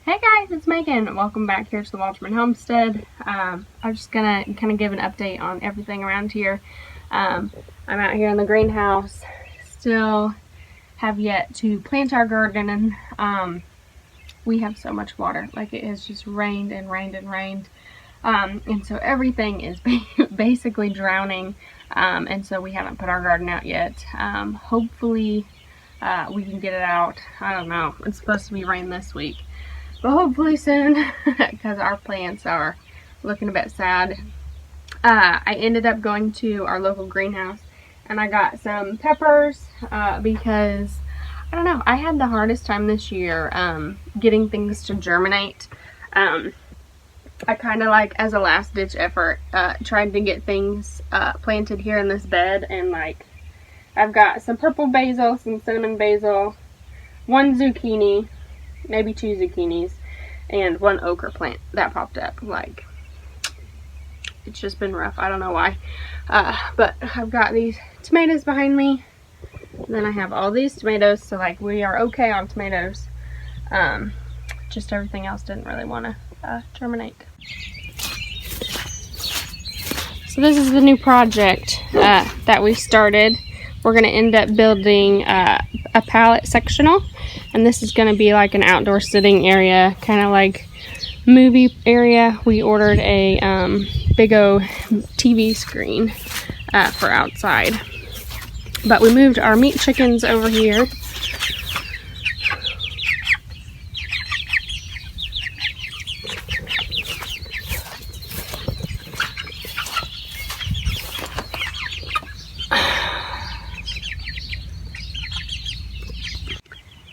Hey guys, it's Megan. Welcome back here to the Wolterman Homestead. I'm just gonna kind of give an update on everything around here. I'm out here in the greenhouse. Still have yet to plant our garden, and we have so much water. Like, it has just rained and rained and rained. And so everything is basically drowning. And so we haven't put our garden out yet. Hopefully we can get it out. I don't know. It's supposed to be rain this week. But hopefully soon, because our plants are looking a bit sad. I ended up going to our local greenhouse and I got some peppers because, I don't know, I had the hardest time this year getting things to germinate. I kind of, like, as a last ditch effort, tried to get things planted here in this bed, and like, I've got some purple basil, some cinnamon basil, one zucchini, maybe two zucchinis, and one okra plant that popped up. Like, it's just been rough. I don't know why. But I've got these tomatoes behind me. And then I have all these tomatoes, so like, we are okay on tomatoes. Just everything else didn't really want to germinate. So this is the new project that we started. We're going to end up building a pallet sectional, and this is going to be like an outdoor sitting area, kind of like movie area. We ordered a big old TV screen for outside, but we moved our meat chickens over here.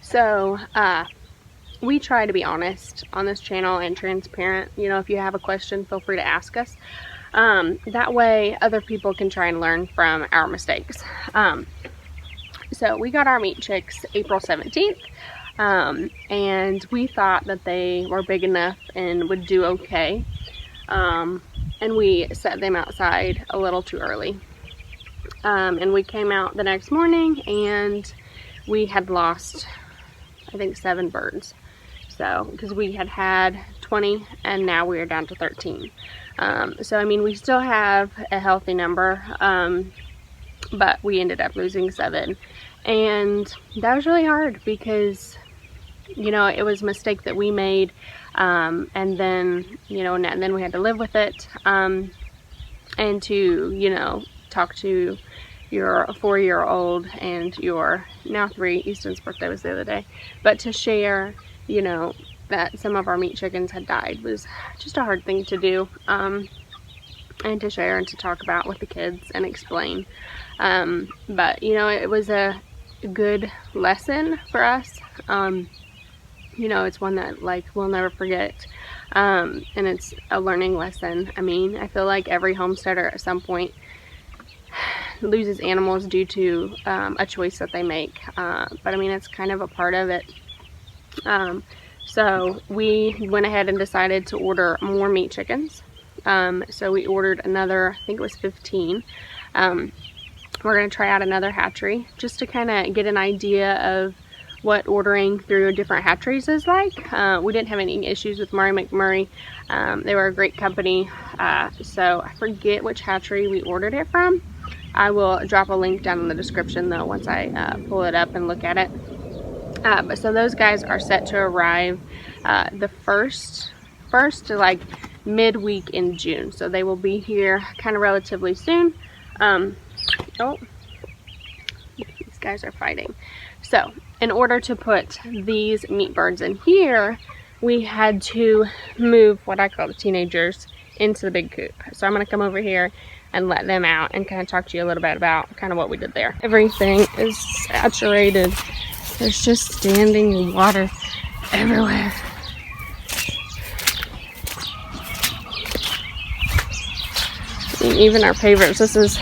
So, we try to be honest on this channel and transparent. You know, if you have a question, feel free to ask us. That way other people can try and learn from our mistakes. So we got our meat chicks April 17th, and we thought that they were big enough and would do okay. And we set them outside a little too early. And we came out the next morning and we had lost, I think, 7 birds. So, because we had 20 and now we are down to 13. So I mean, we still have a healthy number, but we ended up losing 7. And that was really hard because, you know, it was a mistake that we made. And then, you know, and then we had to live with it. And to, you know, talk to your 4-year-old and your now 3, Easton's birthday was the other day, but to share, you know, that some of our meat chickens had died was just a hard thing to do, and to share and to talk about with the kids and explain. But, you know, it was a good lesson for us. You know, it's one that, like, we'll never forget. And it's a learning lesson. I mean, I feel like every homesteader at some point loses animals due to a choice that they make, but I mean, it's kind of a part of it. So we went ahead and decided to order more meat chickens. So we ordered another, I think it was 15. We're going to try out another hatchery just to kind of get an idea of what ordering through different hatcheries is like. We didn't have any issues with Murray McMurray. They were a great company. So I forget which hatchery we ordered it from. I will drop a link down in the description though once I pull it up and look at it. But so those guys are set to arrive the first to like midweek in June. So they will be here kind of relatively soon. Oh, these guys are fighting. So in order to put these meat birds in here, we had to move what I call the teenagers into the big coop. So I'm going to come over here and let them out and kind of talk to you a little bit about kind of what we did there. Everything is saturated. There's just standing water everywhere. And even our pavers. This is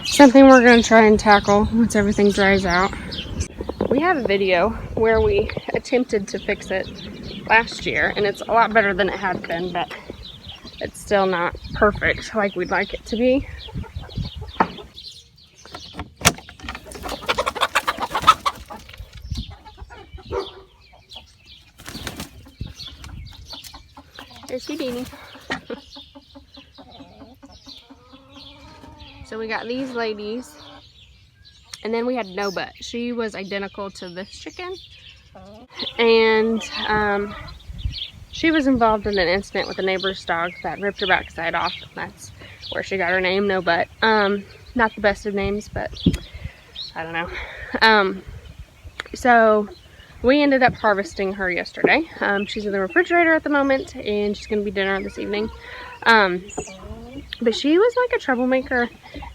something we're going to try and tackle once everything dries out. We have a video where we attempted to fix it last year, and it's a lot better than it had been, but it's still not perfect like we'd like it to be. There's Houdini. So we got these ladies. And then we had No Butt. She was identical to this chicken. And she was involved in an incident with a neighbor's dog that ripped her backside off. That's where she got her name, No Butt. Not the best of names, but I don't know. So we ended up harvesting her yesterday. She's in the refrigerator at the moment, and she's gonna be dinner this evening. But she was like a troublemaker,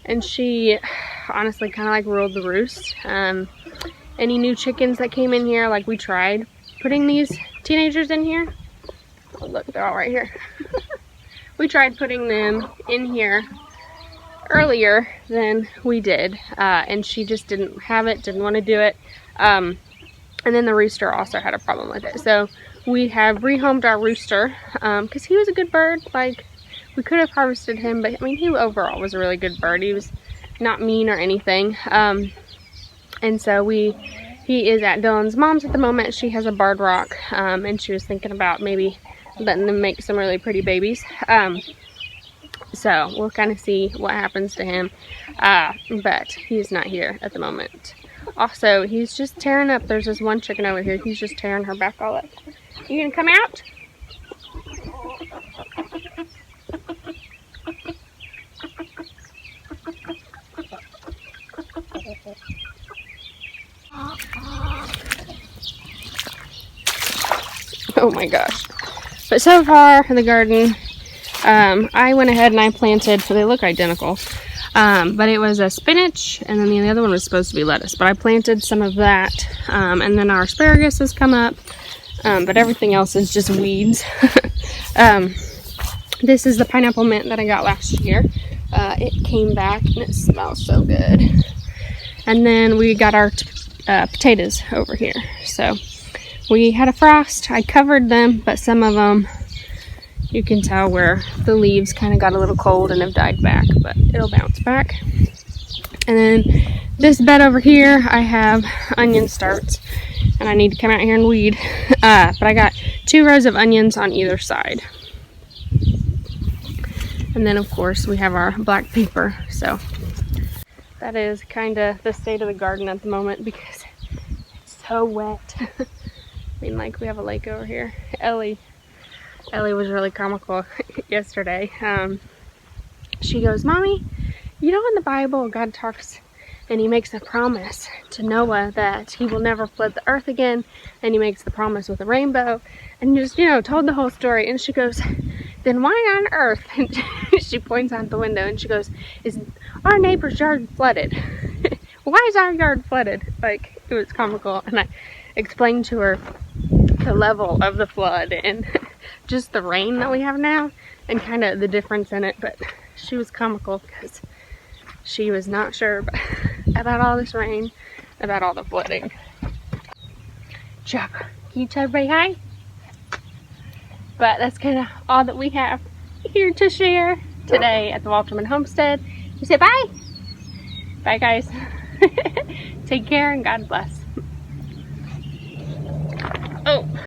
and she honestly kind of like ruled the roost. Any new chickens that came in here, like we tried putting these teenagers in here. Oh, look, they're all right here. We tried putting them in here earlier than we did, and she just didn't have it, didn't want to do it. And then the rooster also had a problem with it. So we have rehomed our rooster, because he was a good bird. Like, we could have harvested him, but I mean, he overall was a really good bird. He was not mean or anything. And so he is at Dylan's mom's at the moment. She has a barred rock, and she was thinking about maybe letting them make some really pretty babies. So we'll kind of see what happens to him, but he's not here at the moment. Also, he's just tearing up. There's this one chicken over here. He's just tearing her back all up. You gonna come out? Oh my gosh. But so far in the garden, I went ahead and I planted, so they look identical. But it was a spinach, and then the other one was supposed to be lettuce. But I planted some of that, and then our asparagus has come up. But everything else is just weeds. This is the pineapple mint that I got last year. It came back and it smells so good. And then we got our potatoes over here. So we had a frost. I covered them, but some of them, you can tell where the leaves kind of got a little cold and have died back, but it'll bounce back. And then this bed over here, I have onion starts, and I need to come out here and weed. But I got 2 rows of onions on either side. And then of course we have our black pepper. So that is kind of the state of the garden at the moment because it's so wet. I mean, like, we have a lake over here. Ellie was really comical yesterday. She goes, "Mommy, you know in the Bible God talks and he makes a promise to Noah that he will never flood the earth again, and he makes the promise with a rainbow," and just, you know, told the whole story. And she goes, "Then why on earth," and she points out the window and she goes, "is our neighbor's yard flooded?" Why is our yard flooded? Like, it was comical. And I explained to her the level of the flood and just the rain that we have now and kind of the difference in it. But she was comical because she was not sure about all this rain, about all the flooding. Chop, can you tell everybody hi? But that's kind of all that we have here to share today at the Wolterman Homestead. You say bye? Bye, guys. Take care and God bless. Oh.